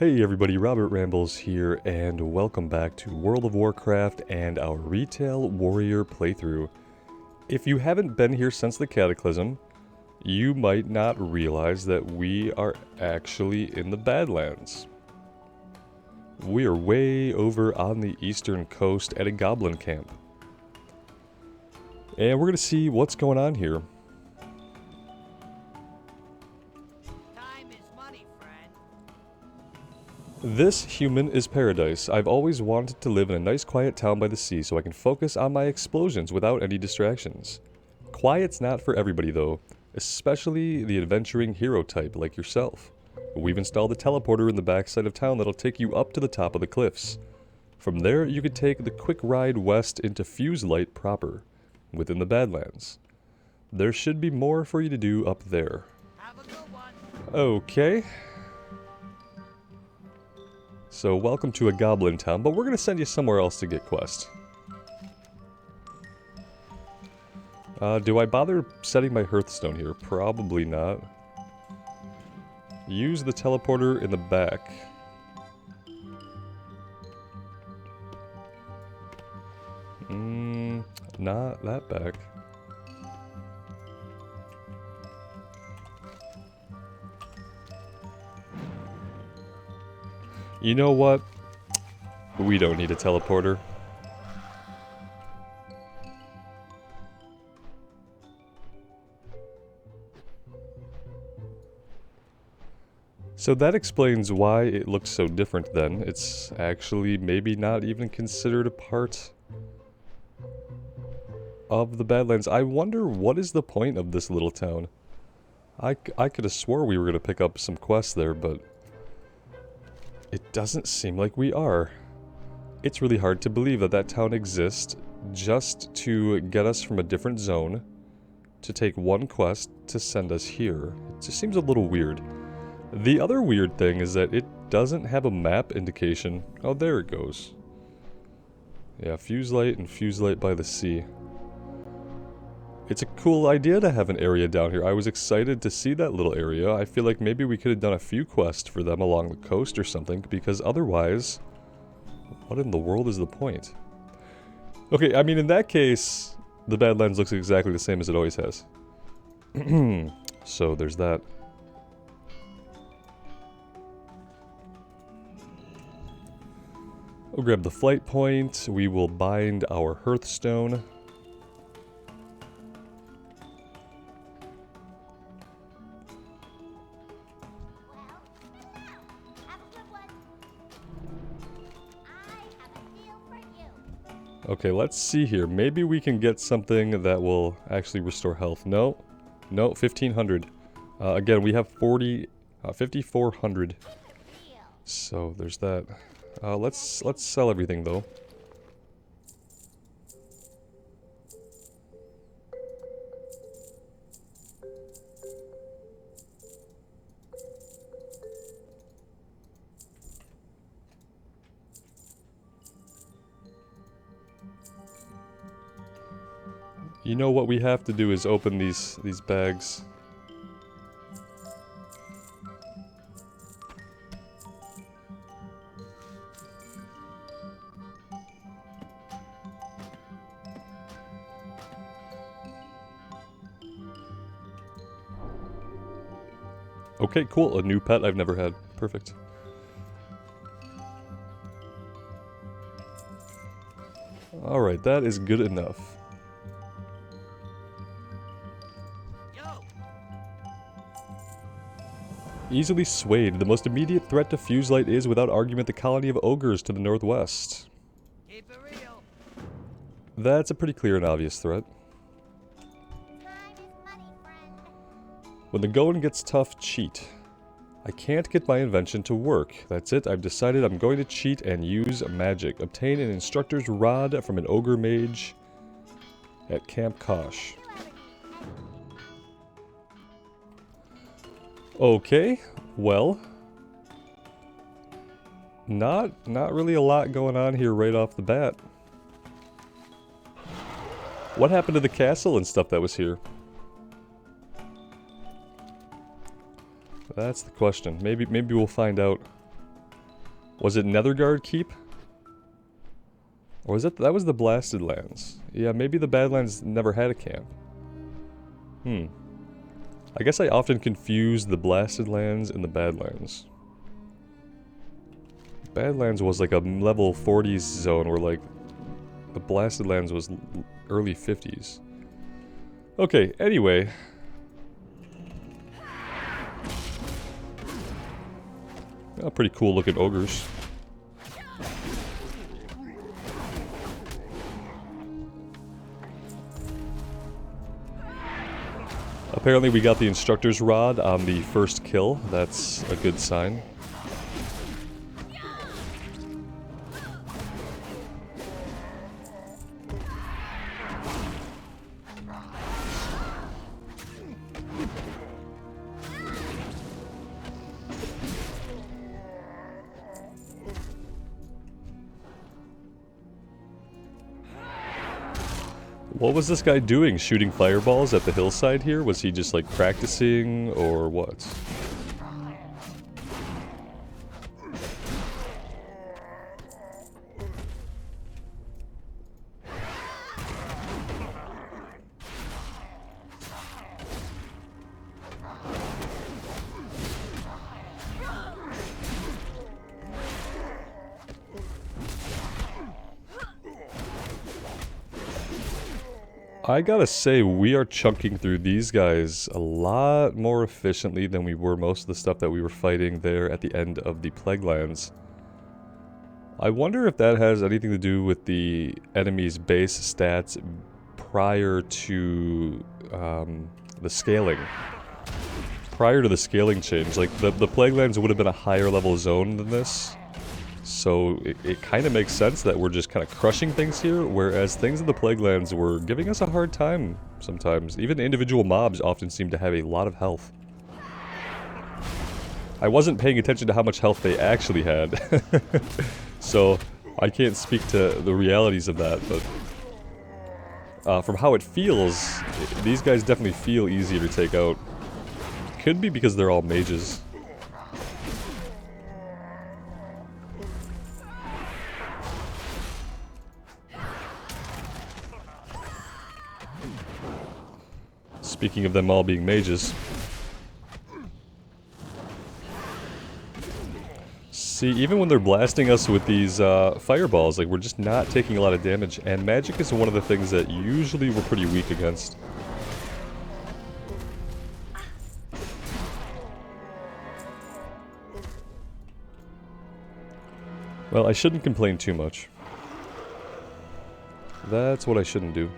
Hey everybody, Robert Rambles here, and welcome back to World of Warcraft and our Retail Warrior playthrough. If you haven't been here since the Cataclysm, you might not realize that we are actually in the Badlands. We are way over on the eastern coast at a Goblin camp. And we're going to see what's going on here. This human is paradise. I've always wanted to live in a nice quiet town by the sea so I can focus on my explosions without any distractions. Quiet's not for everybody though, especially the adventuring hero type like yourself. We've installed a teleporter in the backside of town that'll take you up to the top of the cliffs. From there you could take the quick ride west into Fuselight proper, within the Badlands. There should be more for you to do up there. Have a good one. Okay. So welcome to a Goblin town, but we're going to send you somewhere else to get quest. Do I bother setting my Hearthstone here? Probably not. Use the teleporter in the back. Not that back. You know what? We don't need a teleporter. So that explains why it looks so different then. It's actually maybe not even considered a part of the Badlands. I wonder what is the point of this little town? I could have swore we were going to pick up some quests there, but it doesn't seem like we are. It's really hard to believe that that town exists just to get us from a different zone to take one quest to send us here. It just seems a little weird. The other weird thing is that it doesn't have a map indication. Oh, there it goes. Yeah, Fuselight and Fuselight by the sea. It's a cool idea to have an area down here. I was excited to see that little area. I feel like maybe we could have done a few quests for them along the coast or something, because otherwise, what in the world is the point? Okay, I mean, in that case, the Badlands looks exactly the same as it always has. So, there's that. We'll grab the flight point. We will bind our Hearthstone. Okay, let's see here. Maybe we can get something that will actually restore health. No, 1500. Again, we have 5400. So there's that. Let's sell everything though. You know what we have to do is open these bags. Okay, cool. A new pet I've never had. Perfect. Alright, that is good enough. Easily swayed. The most immediate threat to Fuselight is, without argument, the colony of ogres to the northwest. Keep it real. That's a pretty clear and obvious threat. When the going gets tough, cheat. I can't get my invention to work. That's it. I've decided I'm going to cheat and use magic. Obtain an instructor's rod from an ogre mage at Camp Kosh. Okay, well, not really a lot going on here right off the bat. What happened to the castle and stuff that was here? That's the question. Maybe we'll find out Was it Netherguard Keep? Or was it... That was the Blasted Lands. Yeah, maybe the Badlands never had a camp. I guess I often confuse the Blasted Lands and the Badlands. Badlands was like a level 40s zone where like the Blasted Lands was early 50s. Okay, anyway. Oh, pretty cool looking ogres. Apparently we got the instructor's rod on the first kill. That's a good sign. What was this guy doing? Shooting fireballs at the hillside here? Was he just like practicing or what? I gotta say, we are chunking through these guys a lot more efficiently than we were most of the stuff that we were fighting there at the end of the Plaguelands. I wonder if that has anything to do with the enemy's base stats prior to the scaling. Prior to the scaling change, like the Plaguelands would have been a higher level zone than this. So it kind of makes sense that we're just kind of crushing things here, whereas things in the Plaguelands were giving us a hard time sometimes. Even individual mobs often seem to have a lot of health. I wasn't paying attention to how much health they actually had. So I can't speak to the realities of that, but from how it feels, these guys definitely feel easier to take out. Could be because they're all mages. Speaking of them all being mages. See, even when they're blasting us with these fireballs, like, we're just not taking a lot of damage, and magic is one of the things that usually we're pretty weak against. Well, I shouldn't complain too much. That's what I shouldn't do.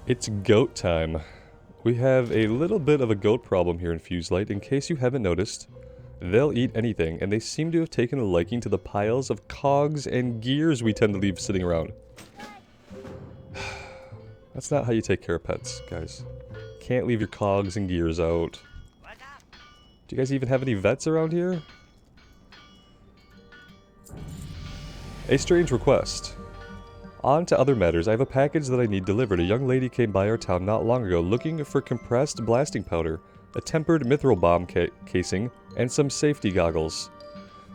It's goat time. We have a little bit of a goat problem here in Fuselight. In case you haven't noticed, they'll eat anything, and they seem to have taken a liking to the piles of cogs and gears we tend to leave sitting around. That's not how you take care of pets, guys. Can't leave your cogs and gears out. Do you guys even have any vets around here? A strange request. On to other matters. I have a package that I need delivered. A young lady came by our town not long ago looking for compressed blasting powder, a tempered mithril bomb casing, and some safety goggles.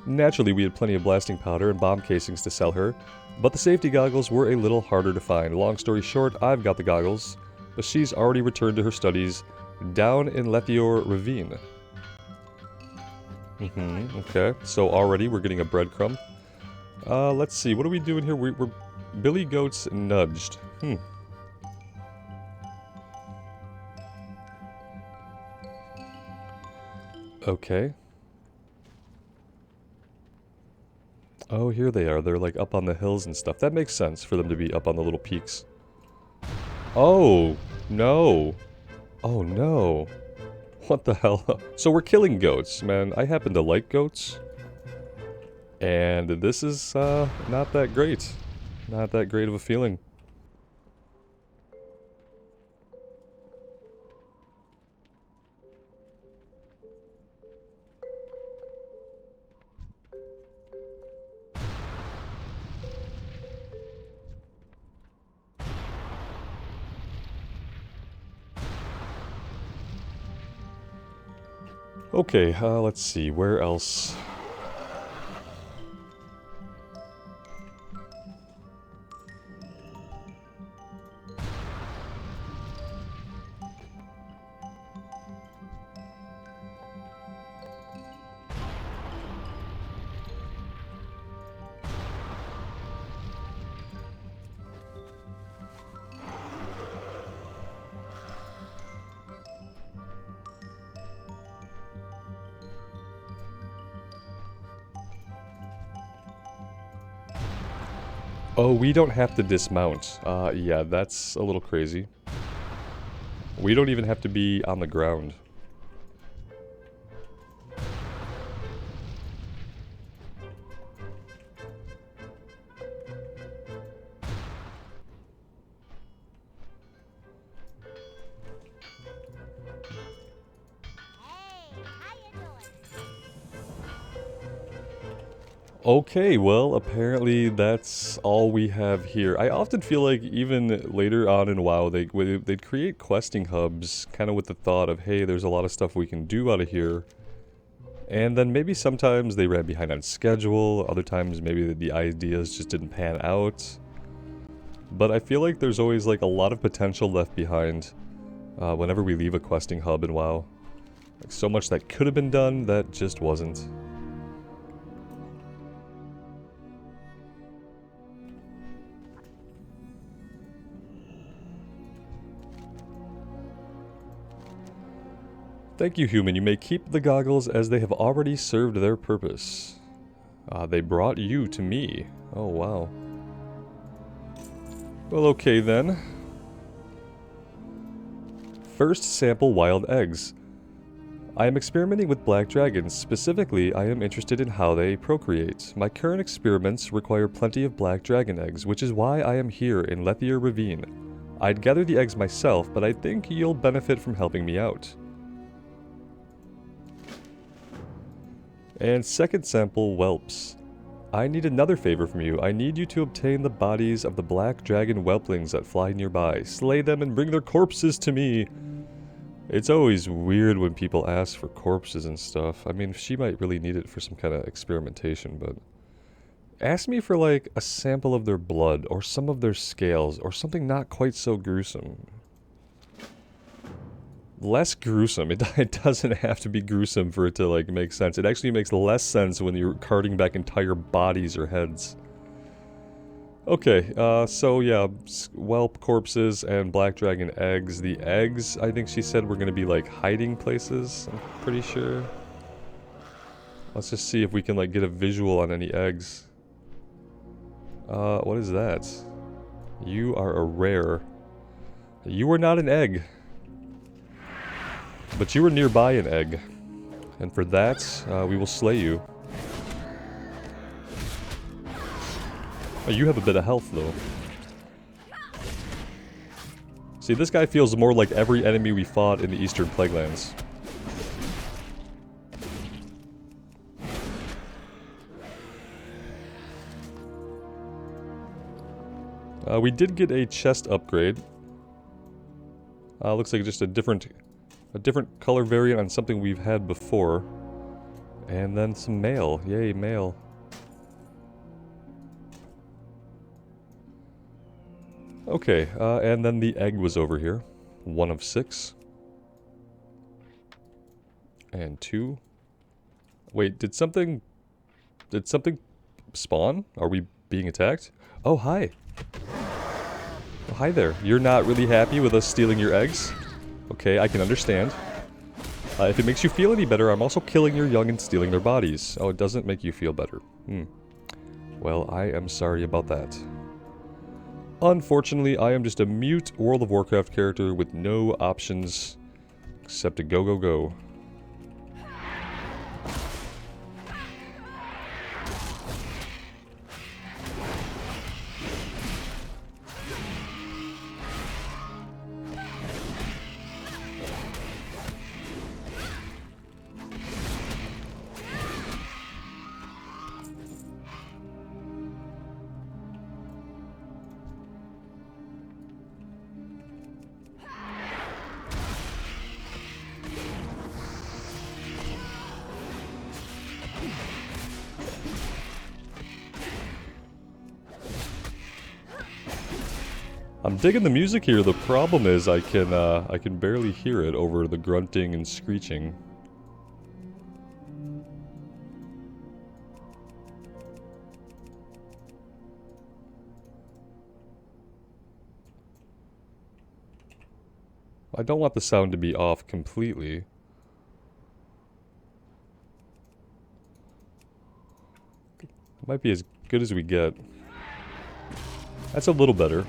Naturally, we had plenty of blasting powder and bomb casings to sell her, but the safety goggles were a little harder to find. Long story short, I've got the goggles, but she's already returned to her studies down in Lethior Ravine. Okay, so already we're getting a breadcrumb. Let's see, what are we doing here? We're Billy Goat's nudged. Okay. Oh, here they are. They're like up on the hills and stuff. That makes sense for them to be up on the little peaks. Oh, no. Oh, no. What the hell? So we're killing goats, man. I happen to like goats. And this is, not that great. Not that great of a feeling. Okay, let's see, where else? Oh, we don't have to dismount. Yeah, that's a little crazy. We don't even have to be on the ground. Okay, well, apparently that's all we have here. I often feel like even later on in WoW, they'd create questing hubs, kind of with the thought of, hey, there's a lot of stuff we can do out of here. And then maybe sometimes they ran behind on schedule, other times maybe the ideas just didn't pan out. But I feel like there's always like a lot of potential left behind whenever we leave a questing hub in WoW. Like so much that could have been done that just wasn't. Thank you, human. You may keep the goggles as they have already served their purpose. They brought you to me. Oh, wow. Well, okay then. First, sample wild eggs. I am experimenting with black dragons. Specifically, I am interested in how they procreate. My current experiments require plenty of black dragon eggs, which is why I am here in Lethier Ravine. I'd gather the eggs myself, but I think you'll benefit from helping me out. And second sample, whelps. I need another favor from you. I need you to obtain the bodies of the black dragon whelplings that fly nearby. Slay them and bring their corpses to me. It's always weird when people ask for corpses and stuff. I mean, she might really need it for some kind of experimentation, but... ask me for, like, a sample of their blood, or some of their scales, or something not quite so gruesome. Less gruesome. It doesn't have to be gruesome for it to, like, make sense. It actually makes less sense when you're carting back entire bodies or heads. Okay, so yeah, whelp corpses and black dragon eggs. The eggs, I think she said, were gonna be, like, hiding places, I'm pretty sure. Let's just see if we can, like, get a visual on any eggs. What is that? You are a rare. You are not an egg. But you were nearby an egg. And for that, we will slay you. Oh, you have a bit of health, though. See, this guy feels more like every enemy we fought in the Eastern Plaguelands. We did get a chest upgrade. Looks like just a different color variant on something we've had before. And then some mail. Yay, mail. Okay, and then the egg was over here. 1 of 6. And 2. Wait, did something spawn? Are we being attacked? Oh, hi. Oh, hi there. You're not really happy with us stealing your eggs? Okay, I can understand. If it makes you feel any better, I'm also killing your young and stealing their bodies. Oh, it doesn't make you feel better. Well, I am sorry about that. Unfortunately, I am just a mute World of Warcraft character with no options Except to go, go, go. I'm digging the music here. The problem is I can barely hear it over the grunting and screeching. I don't want the sound to be off completely. It might be as good as we get. That's a little better.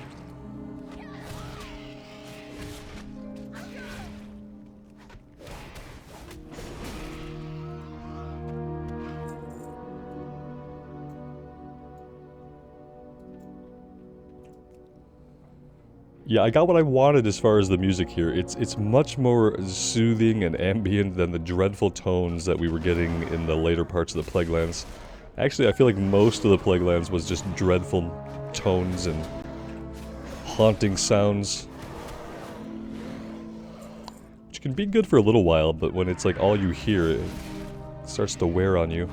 Yeah, I got what I wanted as far as the music here. It's much more soothing and ambient than the dreadful tones that we were getting in the later parts of the Plaguelands. Actually, I feel like most of the Plaguelands was just dreadful tones and haunting sounds. Which can be good for a little while, but when it's like all you hear, it starts to wear on you.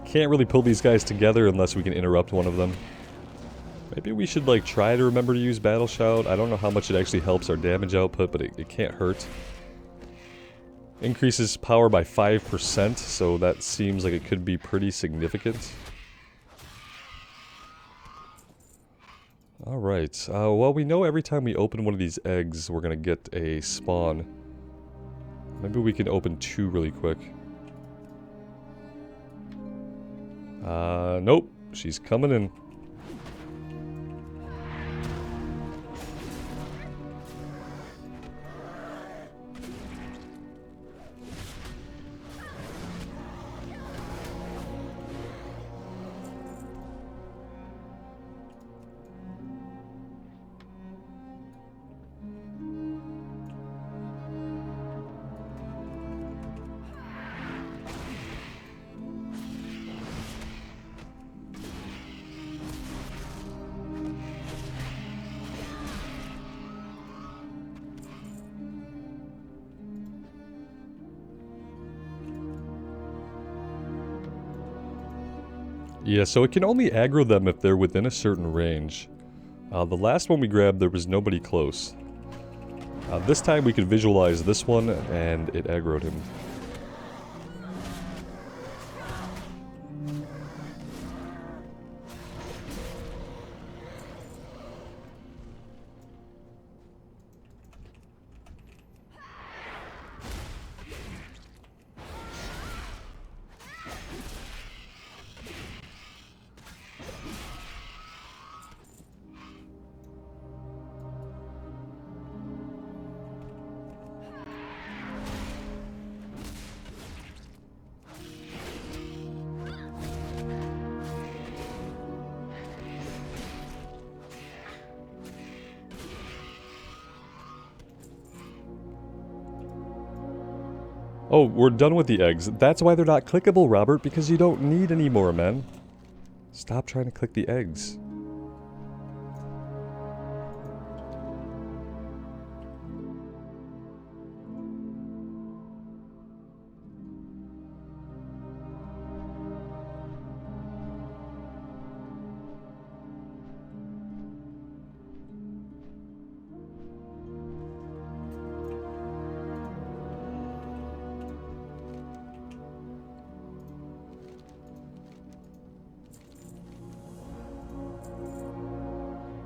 Can't really pull these guys together unless we can interrupt one of them. Maybe we should like try to remember to use Battle Shout. I don't know how much it actually helps our damage output, but it can't hurt. Increases power by 5%, so that seems like it could be pretty significant. Alright, well we know every time we open one of these eggs we're gonna get a spawn. Maybe we can open 2 really quick. Nope. She's coming in. Yeah, so it can only aggro them if they're within a certain range. The last one we grabbed, there was nobody close. This time we could visualize this one, and it aggroed him. Oh, we're done with the eggs. That's why they're not clickable, Robert, because you don't need any more, man. Stop trying to click the eggs.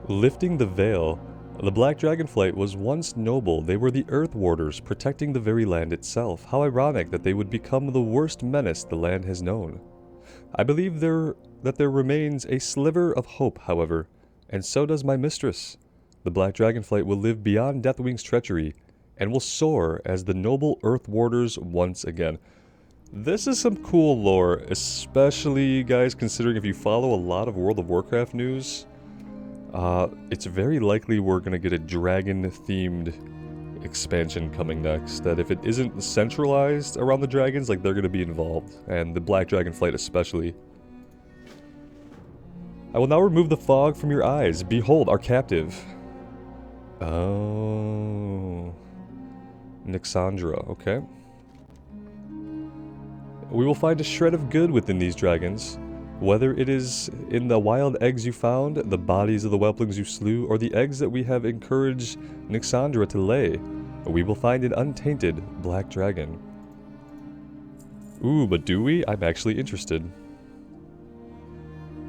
Lifting the veil. The Black Dragonflight was once noble. They were the Earth Warders, protecting the very land itself. How ironic that they would become the worst menace the land has known. I believe that there remains a sliver of hope, however, and so does my mistress. The Black Dragonflight will live beyond Deathwing's treachery, and will soar as the noble Earth Warders once again. This is some cool lore, especially, guys, considering if you follow a lot of World of Warcraft news, it's very likely we're going to get a dragon-themed expansion coming next, that if it isn't centralized around the dragons, like, they're going to be involved, and the Black Dragonflight especially. I will now remove the fog from your eyes. Behold, our captive. Oh. Nixandra, okay. We will find a shred of good within these dragons. Whether it is in the wild eggs you found, the bodies of the whelplings you slew, or the eggs that we have encouraged Nixandra to lay, we will find an untainted black dragon. Ooh, but do we? I'm actually interested.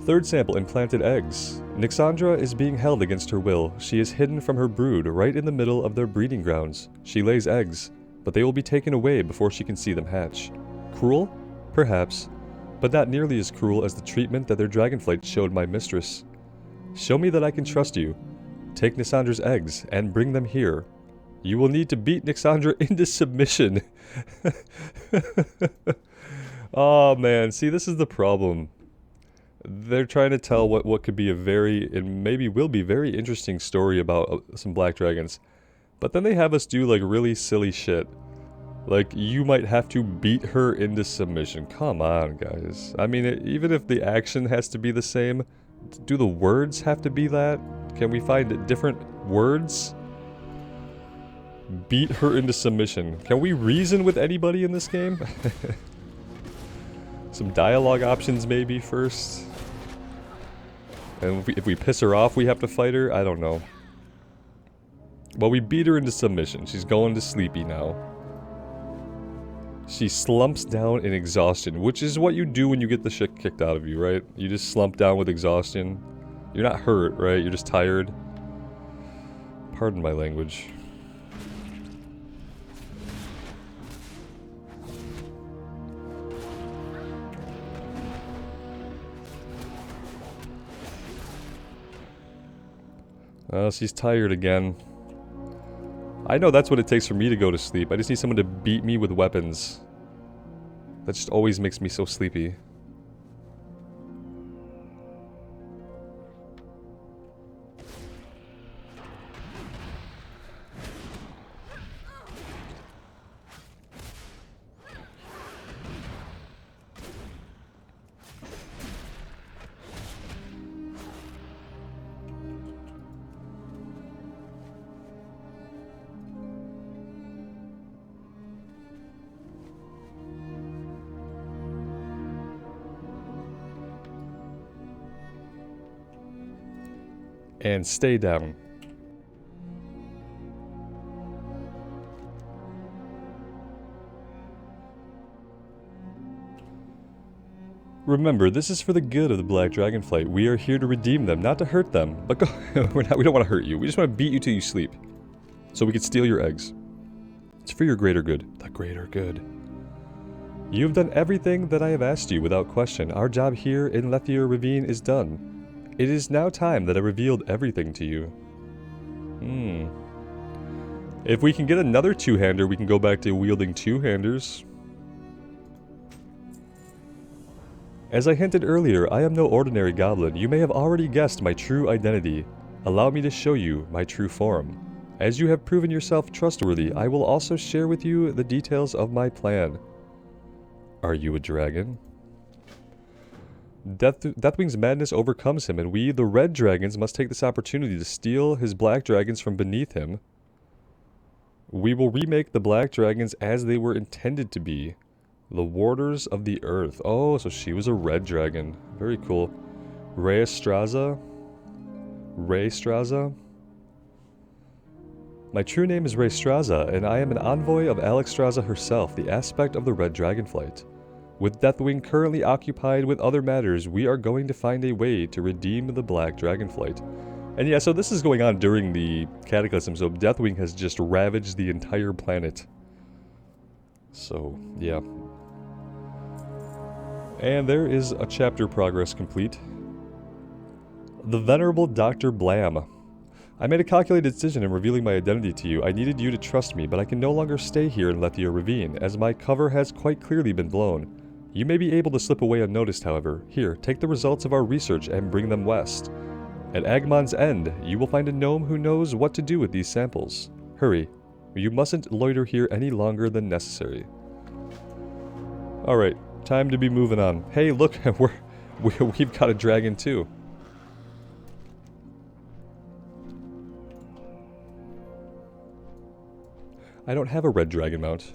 Third sample, implanted eggs. Nixandra is being held against her will. She is hidden from her brood right in the middle of their breeding grounds. She lays eggs, but they will be taken away before she can see them hatch. Cruel? Perhaps. But not nearly as cruel as the treatment that their dragonflight showed my mistress. Show me that I can trust you. Take Nixandra's eggs and bring them here. You will need to beat Nixandra into submission. Oh man, see, this is the problem. They're trying to tell what could be a very, and maybe will be very interesting story about some black dragons. But then they have us do like really silly shit. Like, you might have to beat her into submission. Come on, guys. I mean, even if the action has to be the same, do the words have to be that? Can we find different words? Beat her into submission. Can we reason with anybody in this game? Some dialogue options maybe first. And if we piss her off, we have to fight her? I don't know. Well, we beat her into submission. She's going to sleepy now. She slumps down in exhaustion, which is what you do when you get the shit kicked out of you, right? You just slump down with exhaustion. You're not hurt, right? You're just tired. Pardon my language. She's tired again. I know that's what it takes for me to go to sleep. I just need someone to beat me with weapons. That just always makes me so sleepy. And stay down. Remember, this is for the good of the Black Dragonflight. We are here to redeem them, not to hurt them. But go we don't want to hurt you. We just want to beat you till you sleep. So we can steal your eggs. It's for your greater good. The greater good. You have done everything that I have asked you without question. Our job here in Lethier Ravine is done. It is now time that I revealed everything to you. If we can get another two-hander, we can go back to wielding two-handers. As I hinted earlier, I am no ordinary goblin. You may have already guessed my true identity. Allow me to show you my true form. As you have proven yourself trustworthy, I will also share with you the details of my plan. Are you a dragon? Deathwing's madness overcomes him, and we, the red dragons, must take this opportunity to steal his black dragons from beneath him. We will remake the black dragons as they were intended to be. The warders of the earth. Oh, so she was a red dragon. Very cool. Rhea Straza? My true name is Rhea Straza, and I am an envoy of Alex Straza herself, the aspect of the red dragonflight. With Deathwing currently occupied with other matters, we are going to find a way to redeem the Black Dragonflight. And yeah, so this is going on during the Cataclysm, so Deathwing has just ravaged the entire planet. So, yeah. And there is a chapter progress complete. The Venerable Dr. Blam. I made a calculated decision in revealing my identity to you. I needed you to trust me, but I can no longer stay here in Lethia Ravine, as my cover has quite clearly been blown. You may be able to slip away unnoticed, however. Here, take the results of our research and bring them west. At Agmon's End, you will find a gnome who knows what to do with these samples. Hurry. You mustn't loiter here any longer than necessary. Alright, time to be moving on. Hey, look, we've got a dragon too. I don't have a red dragon mount.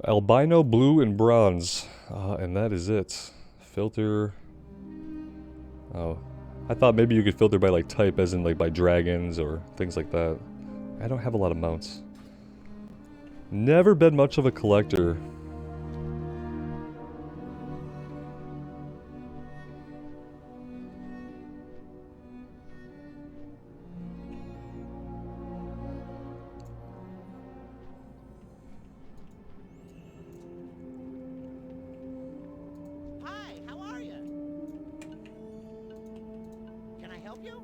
Albino, blue, and bronze. And that is it. Filter. Oh. I thought maybe you could filter by like type, as in like by dragons or things like that. I don't have a lot of mounts. Never been much of a collector. Hi, how are you? Can I help you?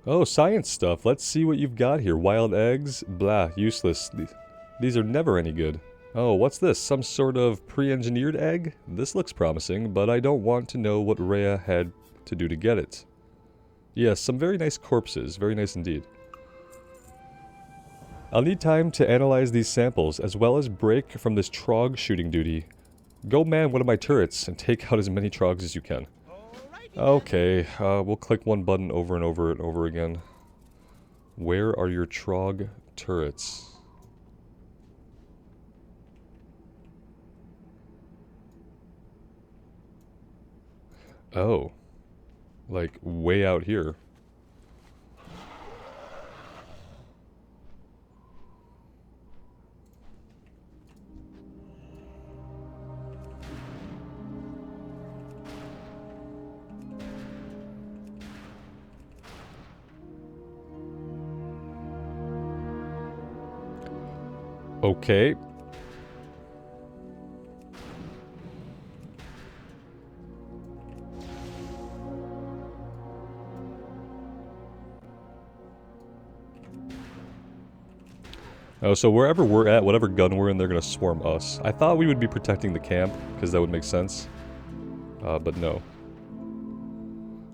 Oh, science stuff. Let's see what you've got here. Wild eggs? Blah, useless. These are never any good. Oh, what's this? Some sort of pre-engineered egg? This looks promising, but I don't want to know what Rhea had to do to get it. Yes, some very nice corpses. Very nice indeed. I'll need time to analyze these samples, as well as break from this trog shooting duty. Go man one of my turrets, and take out as many trogs as you can. Okay, we'll click one button over and over and over again. Where are your trog turrets? Oh. Like, way out here. Okay. Oh, so wherever we're at, whatever gun we're in, they're gonna swarm us. I thought we would be protecting the camp, because that would make sense. But no.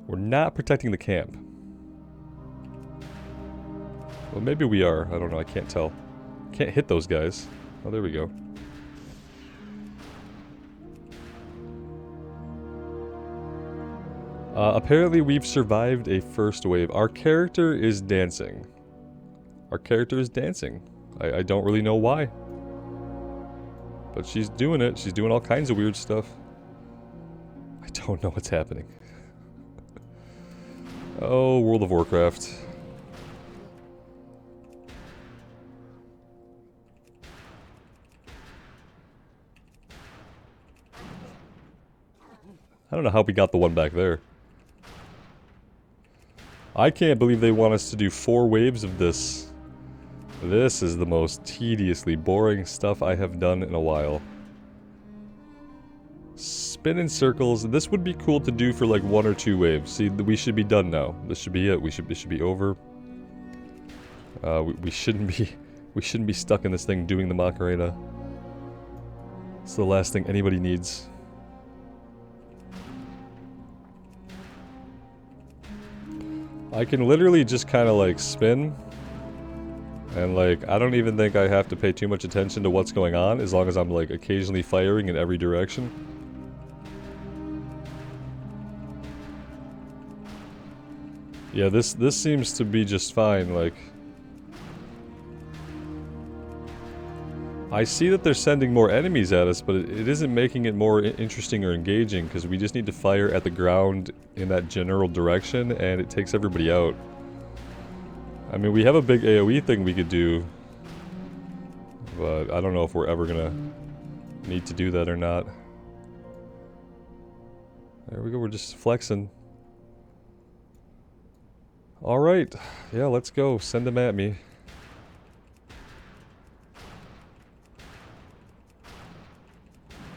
We're not protecting the camp. Well, maybe we are. I don't know, I can't tell. Can't hit those guys. Oh, there we go. Apparently we've survived a first wave. Our character is dancing. Our character is dancing. I don't really know why. But she's doing it. She's doing all kinds of weird stuff. I don't know what's happening. Oh, World of Warcraft. I don't know how we got the one back there. I can't believe they want us to do 4 waves of this. This is the most tediously boring stuff I have done in a while. Spin in circles. This would be cool to do for like 1 or 2 waves. See, we should be done now. This should be it. This should be over. We shouldn't be stuck in this thing doing the Macarena. It's the last thing anybody needs. I can literally just kind of like spin. And like, I don't even think I have to pay too much attention to what's going on, as long as I'm like occasionally firing in every direction. Yeah, this seems to be just fine, like... I see that they're sending more enemies at us, but it isn't making it more interesting or engaging, because we just need to fire at the ground in that general direction, and it takes everybody out. I mean, we have a big AoE thing we could do, but I don't know if we're ever gonna need to do that or not. There we go, we're just flexing. Alright, yeah, let's go. Send them at me.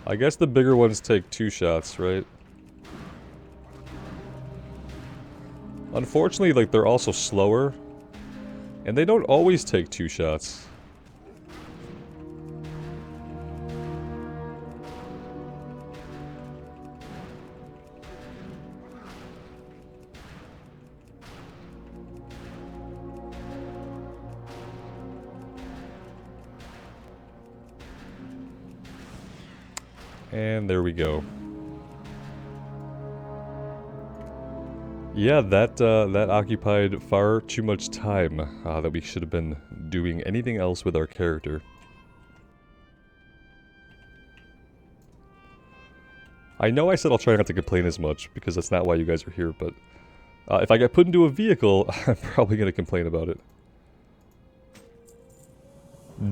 I guess the bigger ones take 2 shots, right? Unfortunately, like, they're also slower. And they don't always take 2 shots. And there we go. Yeah, that occupied far too much time that we should have been doing anything else with our character. I know I said I'll try not to complain as much, because that's not why you guys are here, but if I get put into a vehicle, I'm probably going to complain about it.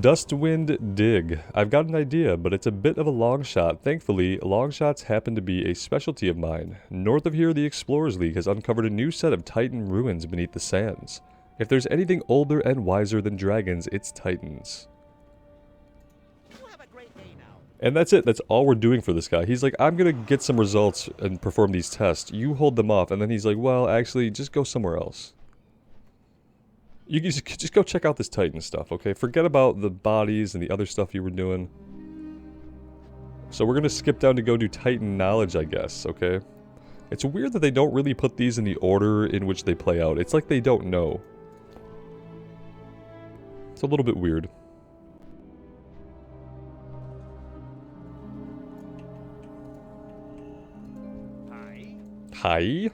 Dustwind Dig. I've got an idea, but it's a bit of a long shot. Thankfully, long shots happen to be a specialty of mine. North of here, the Explorers League has uncovered a new set of Titan ruins beneath the sands. If there's anything older and wiser than dragons, it's Titans. You have a great day now. And that's it. That's all we're doing for this guy. He's like, I'm gonna get some results and perform these tests. You hold them off. And then he's like, well, actually, just go somewhere else. You just go check out this Titan stuff, okay? Forget about the bodies and the other stuff you were doing. So we're gonna skip down to go do Titan knowledge, I guess, okay? It's weird that they don't really put these in the order in which they play out. It's like they don't know. It's a little bit weird. Hi. Hi.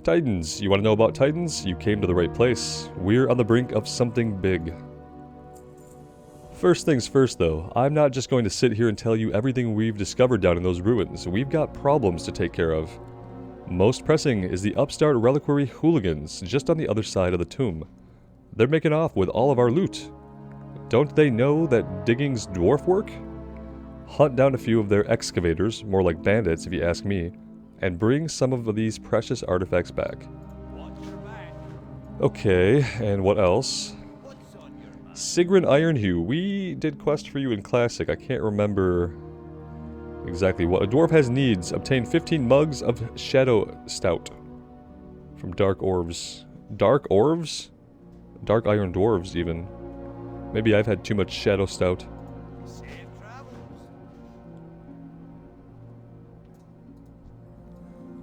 Titans. You want to know about Titans? You came to the right place. We're on the brink of something big. First things first though, I'm not just going to sit here and tell you everything we've discovered down in those ruins. We've got problems to take care of. Most pressing is the upstart reliquary hooligans just on the other side of the tomb. They're making off with all of our loot. Don't they know that digging's dwarf work? Hunt down a few of their excavators, more like bandits if you ask me, and bring some of these precious artifacts back. Okay, and what else? Sigrun Ironhue. We did quest for you in Classic. I can't remember exactly what. A dwarf has needs. Obtain 15 mugs of Shadow Stout from Dark Orves. Dark Orves? Dark Iron Dwarves, even. Maybe I've had too much Shadow Stout.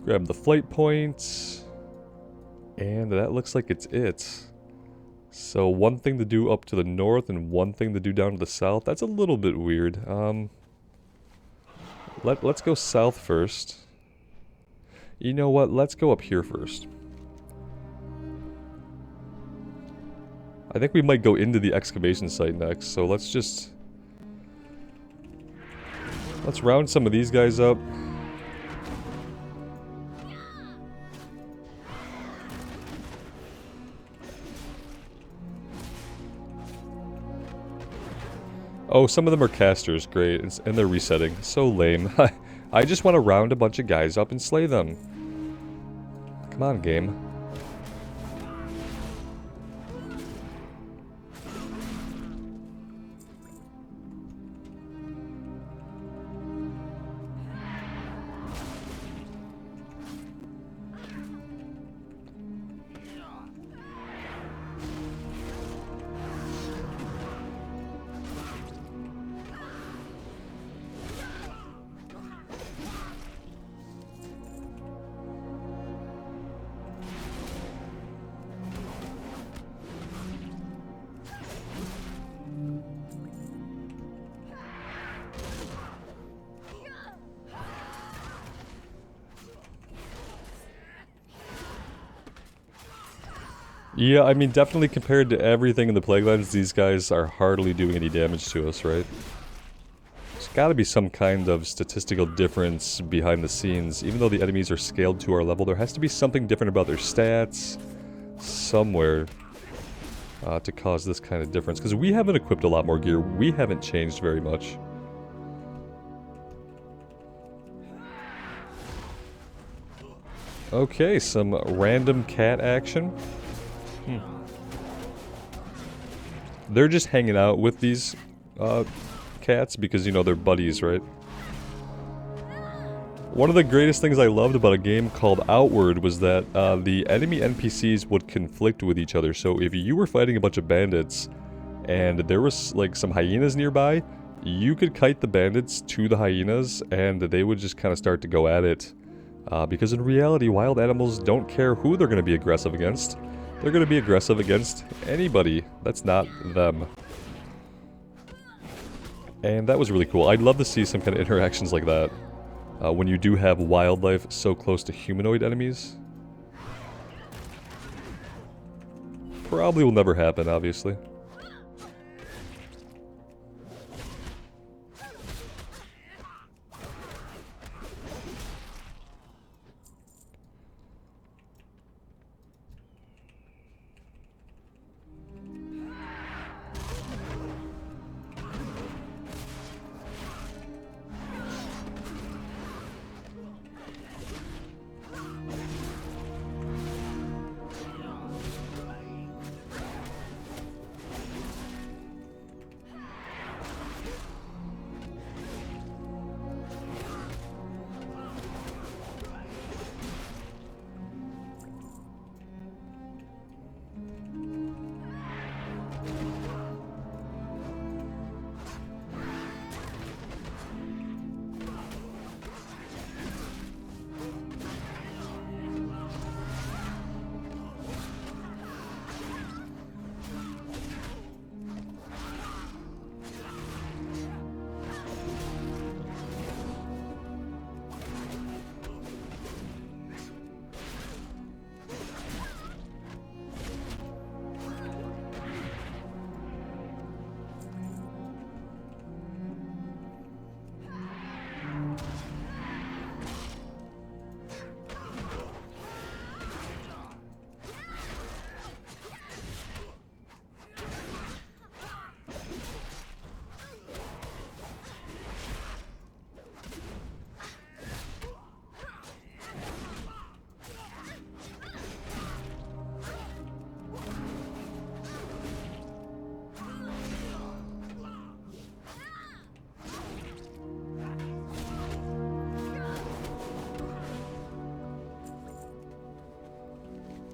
Grab the flight point. And that looks like it's it. So one thing to do up to the north and one thing to do down to the south. That's a little bit weird. Let's go south first. You know what? Let's go up here first. I think we might go into the excavation site next. So let's round some of these guys up. Oh, some of them are casters, great, and they're resetting. So lame. I just want to round a bunch of guys up and slay them. Come on, game. Yeah, I mean, definitely compared to everything in the Plaguelands, these guys are hardly doing any damage to us, right? There's gotta be some kind of statistical difference behind the scenes. Even though the enemies are scaled to our level, there has to be something different about their stats somewhere to cause this kind of difference. Because we haven't equipped a lot more gear. We haven't changed very much. Okay, some random cat action. They're just hanging out with these cats because, you know, they're buddies, right? One of the greatest things I loved about a game called Outward was that the enemy NPCs would conflict with each other. So if you were fighting a bunch of bandits and there was like some hyenas nearby, you could kite the bandits to the hyenas and they would just kind of start to go at it. Because in reality, wild animals don't care who they're going to be aggressive against. They're going to be aggressive against anybody that's not them. And that was really cool. I'd love to see some kind of interactions like that. When you do have wildlife so close to humanoid enemies. Probably will never happen, obviously.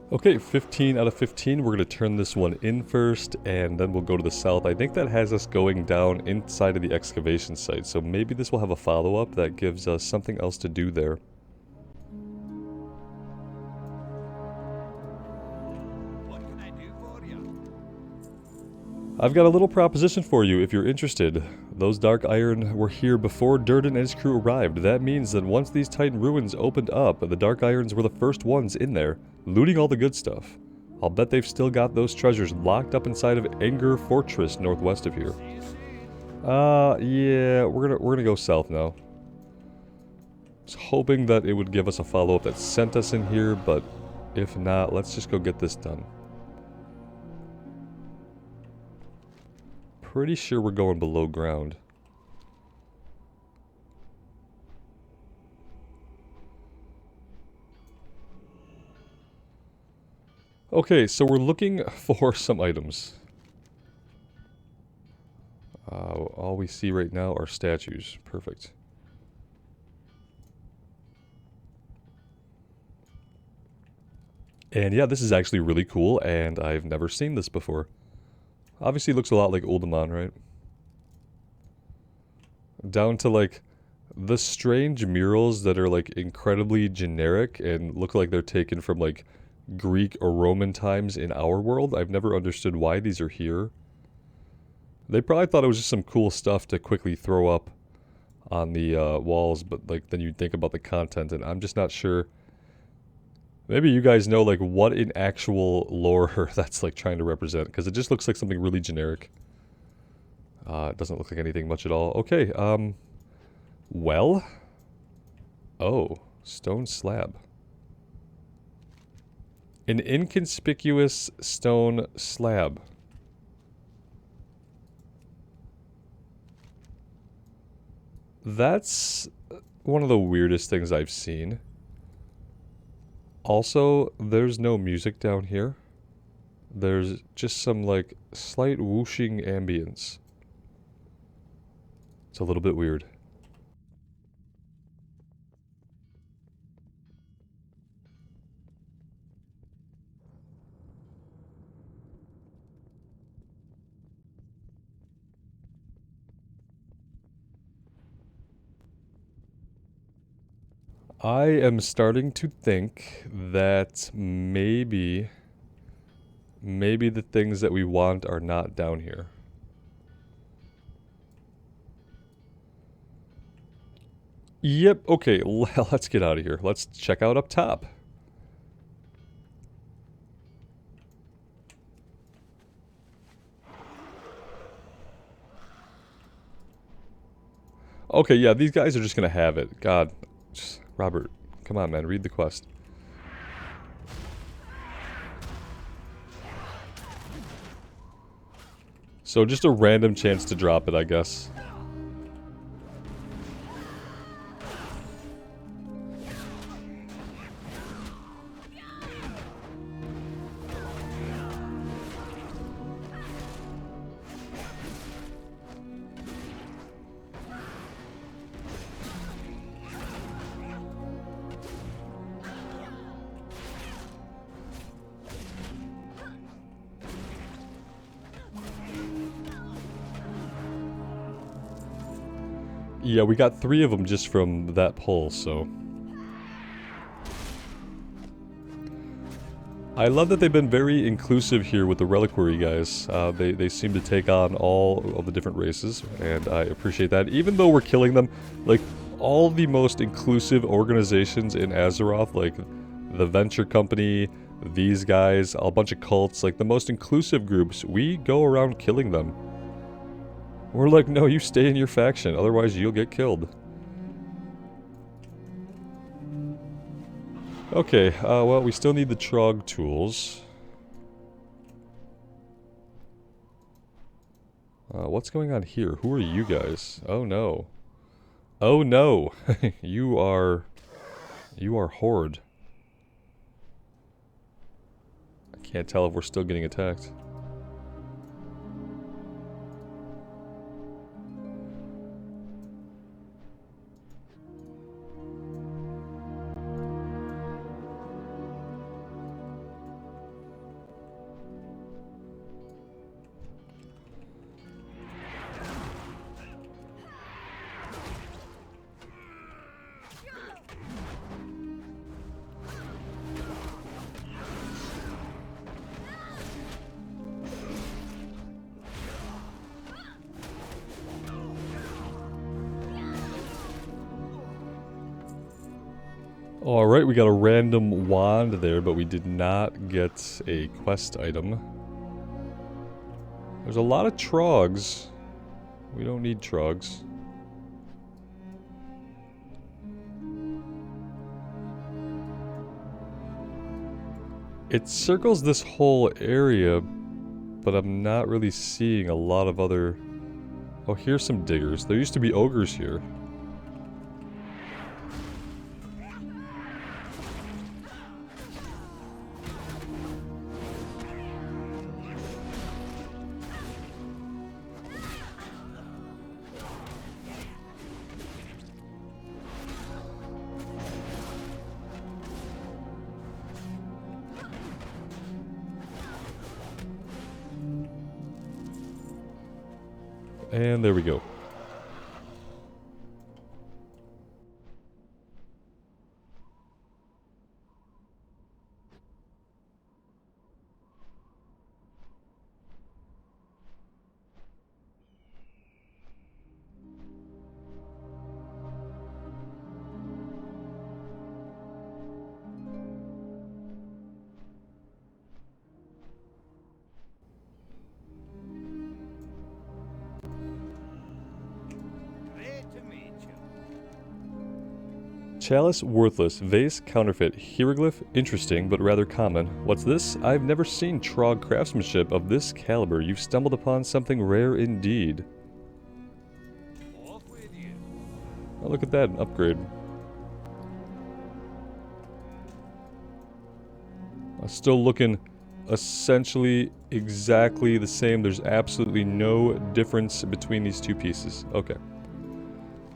Okay, 15 out of 15. We're going to turn this one in first, and then we'll go to the south. I think that has us going down inside of the excavation site, so maybe this will have a follow-up that gives us something else to do there. What can I do for you? I've got a little proposition for you if you're interested. Those Dark Iron were here before Durden and his crew arrived. That means that once these Titan ruins opened up, the Dark Irons were the first ones in there, looting all the good stuff. I'll bet they've still got those treasures locked up inside of Anger Fortress northwest of here. Yeah, we're gonna go south now. I was hoping that it would give us a follow-up that sent us in here, but if not, let's just go get this done. Pretty sure we're going below ground. Okay, so we're looking for some items. All we see right now are statues. Perfect. And yeah, this is actually really cool, and I've never seen this before. Obviously, it looks a lot like Uldaman, right? Down to, like, the strange murals that are, like, incredibly generic and look like they're taken from, like, Greek or Roman times in our world. I've never understood why these are here. They probably thought it was just some cool stuff to quickly throw up on the walls, but, like, then you think about the content, and I'm just not sure. Maybe you guys know, like, what in actual lore that's, like, trying to represent, because it just looks like something really generic. It doesn't look like anything much at all. Okay, well? Oh, stone slab. An inconspicuous stone slab. That's one of the weirdest things I've seen. Also, there's no music down here. There's just some, like, slight whooshing ambience. It's a little bit weird. I am starting to think that maybe the things that we want are not down here. Yep, okay, let's get out of here. Let's check out up top. Okay, yeah, these guys are just gonna have it. God, Robert, come on, man, read the quest. So just a random chance to drop it, I guess. Yeah, we got 3 of them just from that pull, so... I love that they've been very inclusive here with the reliquary guys. They seem to take on all of the different races, and I appreciate that. Even though we're killing them, like, all the most inclusive organizations in Azeroth, like the Venture Company, these guys, a bunch of cults, like the most inclusive groups, we go around killing them. We're like, no, you stay in your faction, otherwise you'll get killed. Okay, well, we still need the Trog tools. What's going on here? Who are you guys? Oh no. Oh no! You are Horde. I can't tell if we're still getting attacked. Alright, we got a random wand there, but we did not get a quest item. There's a lot of trogs. We don't need trogs. It circles this whole area, but I'm not really seeing a lot of other... Oh, here's some diggers. There used to be ogres here. And there we go. Chalice, worthless. Vase, counterfeit. Hieroglyph, interesting, but rather common. What's this? I've never seen Trog craftsmanship of this caliber. You've stumbled upon something rare indeed. Off with you. Oh, look at that, an upgrade. Still looking essentially exactly the same. There's absolutely no difference between these two pieces. Okay.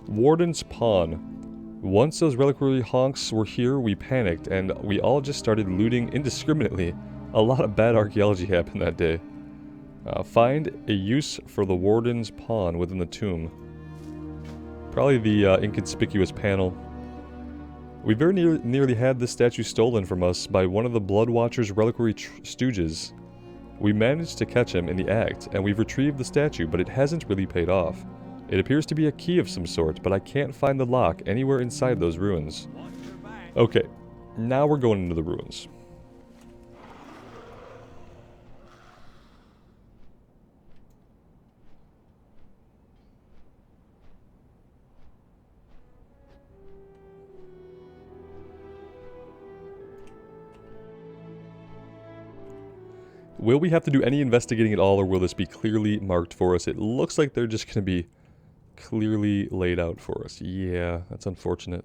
Warden's Pawn. Once those reliquary honks were here, we panicked, and we all just started looting indiscriminately. A lot of bad archaeology happened that day. Find a use for the Warden's Pawn within the tomb. Probably the inconspicuous panel. We very nearly had this statue stolen from us by one of the Blood Watcher's reliquary stooges. We managed to catch him in the act, and we've retrieved the statue, but it hasn't really paid off. It appears to be a key of some sort, but I can't find the lock anywhere inside those ruins. Okay, now we're going into the ruins. Will we have to do any investigating at all, or will this be clearly marked for us? It looks like they're just going to be clearly laid out for us. Yeah, that's unfortunate.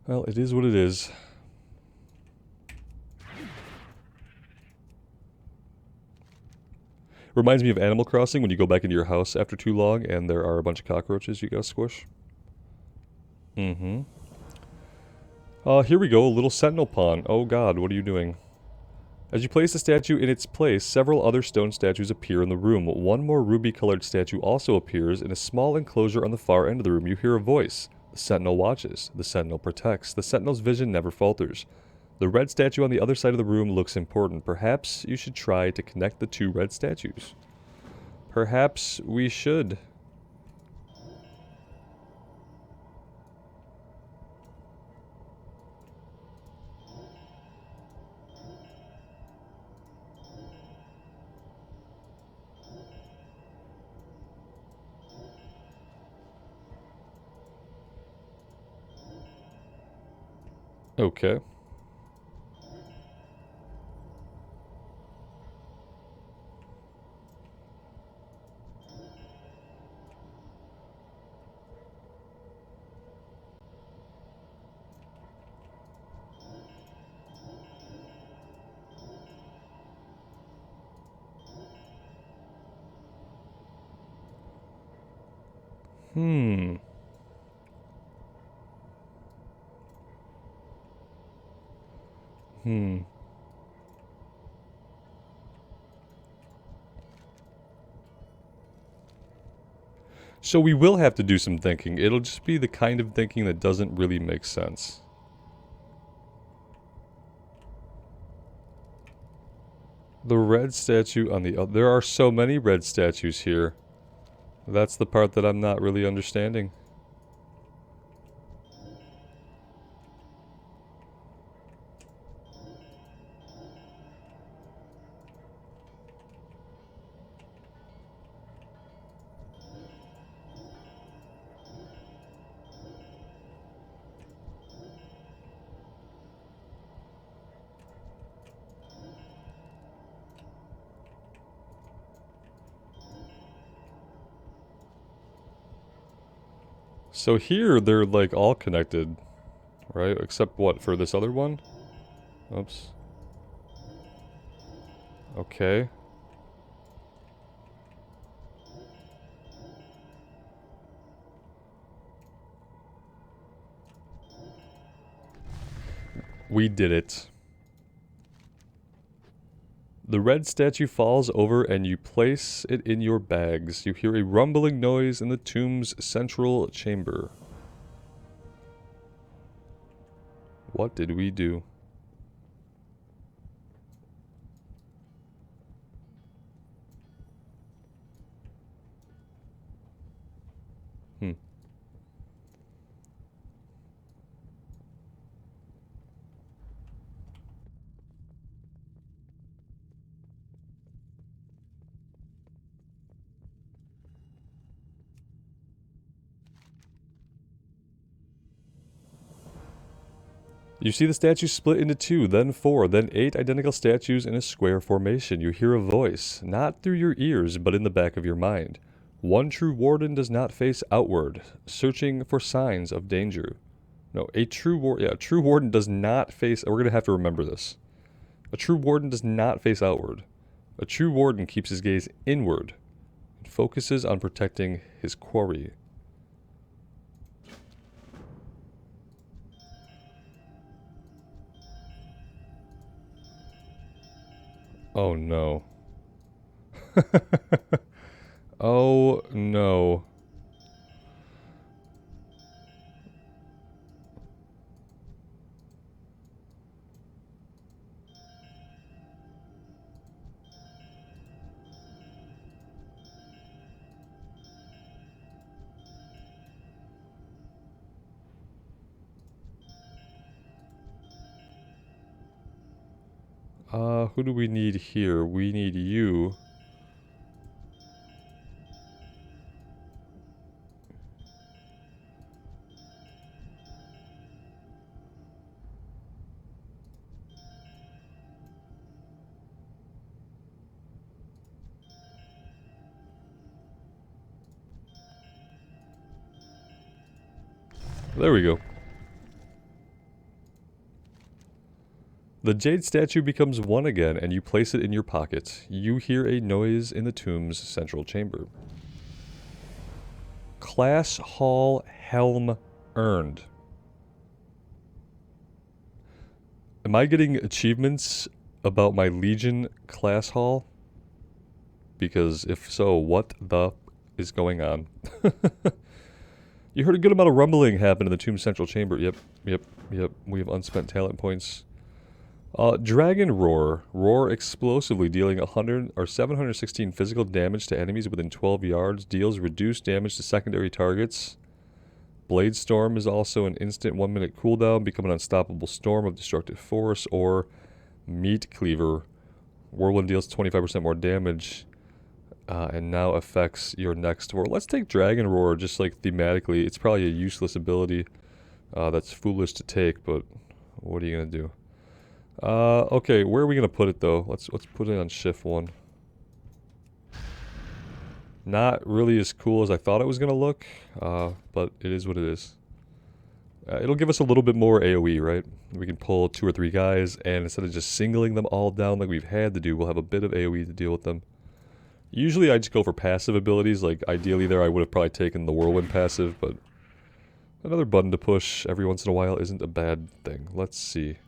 Well, it is what it is. Reminds me of Animal Crossing when you go back into your house after too long and there are a bunch of cockroaches you gotta squish. Mm-hmm. Here we go, a little sentinel pawn. Oh god, what are you doing? As you place the statue in its place, several other stone statues appear in the room. One more ruby-colored statue also appears in a small enclosure on the far end of the room. You hear a voice. The sentinel watches. The sentinel protects. The sentinel's vision never falters. The red statue on the other side of the room looks important. Perhaps you should try to connect the two red statues. Perhaps we should. Okay. Hmm. So we will have to do some thinking. It'll just be the kind of thinking that doesn't really make sense. The red statue on the other... There are so many red statues here. That's the part that I'm not really understanding. So here, they're like all connected, right? Except what, for this other one? Oops. Okay. We did it. The red statue falls over and you place it in your bags. You hear a rumbling noise in the tomb's central chamber. What did we do? You see the statues split into 2, then 4, then 8 identical statues in a square formation. You hear a voice, not through your ears, but in the back of your mind. One true warden does not face outward, searching for signs of danger. No, a true warden. Yeah, a true warden does not face. We're gonna have to remember this. A true warden does not face outward. A true warden keeps his gaze inward and focuses on protecting his quarry. Oh no. Oh no. Who do we need here? We need you. There we go. The jade statue becomes one again, and you place it in your pocket. You hear a noise in the tomb's central chamber. Class Hall Helm earned. Am I getting achievements about my Legion class hall? Because if so, what the is going on? You heard a good amount of rumbling happen in the tomb's central chamber. Yep. We have unspent talent points. Dragon Roar. Roar explosively, dealing 100 or 716 physical damage to enemies within 12 yards. Deals reduced damage to secondary targets. Blade Storm is also an instant 1-minute cooldown. Become an unstoppable storm of destructive force. Or Meat Cleaver. Whirlwind deals 25% more damage. And now affects your next roar. Let's take Dragon Roar just like thematically. It's probably a useless ability. That's foolish to take, but what are you going to do? Okay, where are we gonna put it though? Let's put it on shift 1. Not really as cool as I thought it was gonna look, but it is what it is. It'll give us a little bit more AoE, right? We can pull 2 or 3 guys, and instead of just singling them all down like we've had to do, we'll have a bit of AoE to deal with them. Usually I just go for passive abilities, like ideally there I would have probably taken the Whirlwind passive, but another button to push every once in a while isn't a bad thing. Let's see.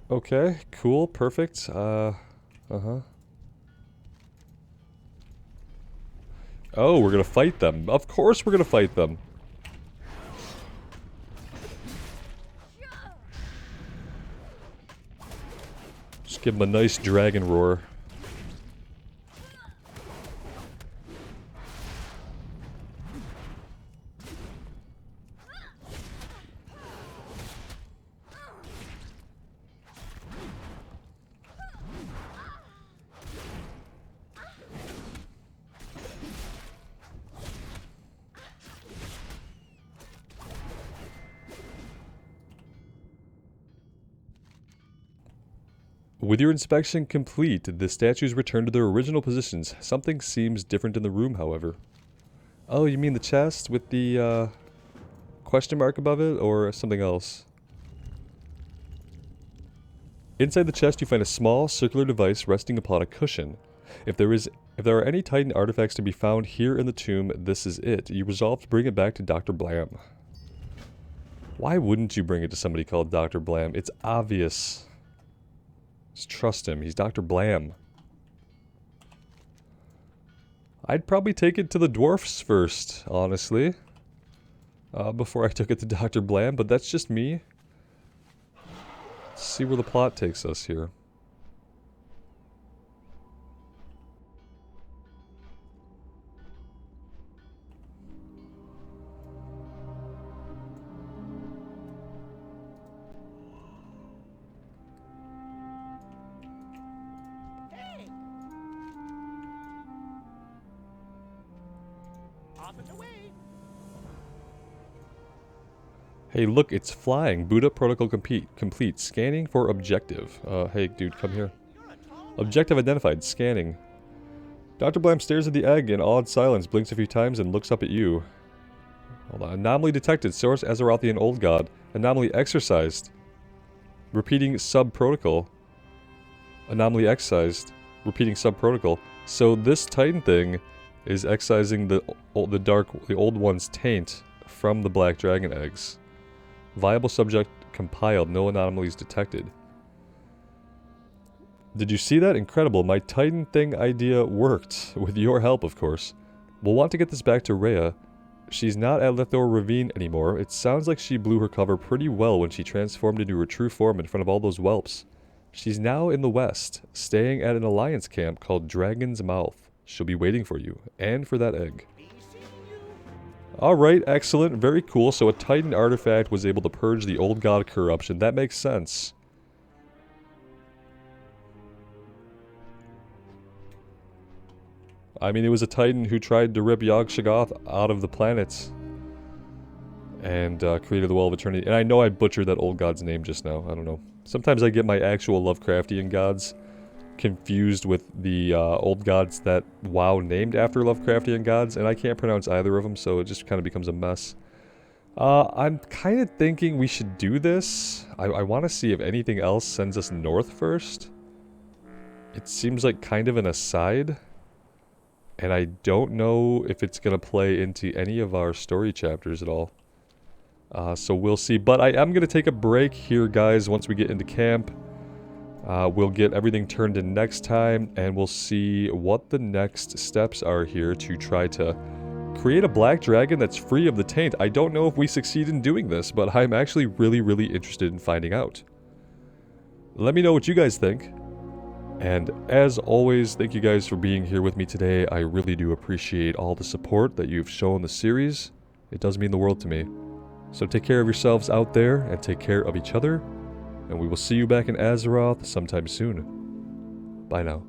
Okay, cool, perfect. Oh, we're gonna fight them. Of course we're gonna fight them. Just give them a nice dragon roar. With your inspection complete, the statues return to their original positions. Something seems different in the room, however. Oh, you mean the chest with the question mark above it, or something else? Inside the chest, you find a small circular device resting upon a cushion. If there are any Titan artifacts to be found here in the tomb, this is it. You resolve to bring it back to Dr. Blam. Why wouldn't you bring it to somebody called Dr. Blam? It's obvious. Just trust him. He's Dr. Blam. I'd probably take it to the dwarfs first, honestly. Before I took it to Dr. Blam, but that's just me. Let's see where the plot takes us here. Hey, look, it's flying. Boot up protocol complete. Scanning for objective. Hey, dude, come here. Objective identified. Scanning. Dr. Blam stares at the egg in awed silence, blinks a few times, and looks up at you. Hold on. Anomaly detected. Source Azerothian Old God. Anomaly exorcised. Repeating sub-protocol. Anomaly excised. Repeating sub-protocol. So this Titan thing is excising the old one's taint from the black dragon eggs. Viable subject compiled. No anomalies detected. Did you see that? Incredible. My Titan thing idea worked. With your help, of course. We'll want to get this back to Rhea. She's not at Lithor Ravine anymore. It sounds like she blew her cover pretty well when she transformed into her true form in front of all those whelps. She's now in the west, staying at an alliance camp called Dragon's Mouth. She'll be waiting for you, and for that egg. Alright, excellent, very cool. So a Titan artifact was able to purge the old god corruption. That makes sense. I mean, it was a Titan who tried to rip Yog-Sothoth out of the planet and created the Well of Eternity. And I know I butchered that old god's name just now. I don't know. Sometimes I get my actual Lovecraftian gods confused with the old gods that WoW named after Lovecraftian gods, and I can't pronounce either of them, so it just kind of becomes a mess. I'm kind of thinking we should do this. I want to see if anything else sends us north first. It seems like kind of an aside. And I don't know if it's going to play into any of our story chapters at all. So we'll see. But I am going to take a break here, guys, once we get into camp. We'll get everything turned in next time, and we'll see what the next steps are here to try to create a black dragon that's free of the taint. I don't know if we succeed in doing this, but I'm actually really, really interested in finding out. Let me know what you guys think. And as always, thank you guys for being here with me today. I really do appreciate all the support that you've shown the series. It does mean the world to me. So take care of yourselves out there, and take care of each other. And we will see you back in Azeroth sometime soon. Bye now.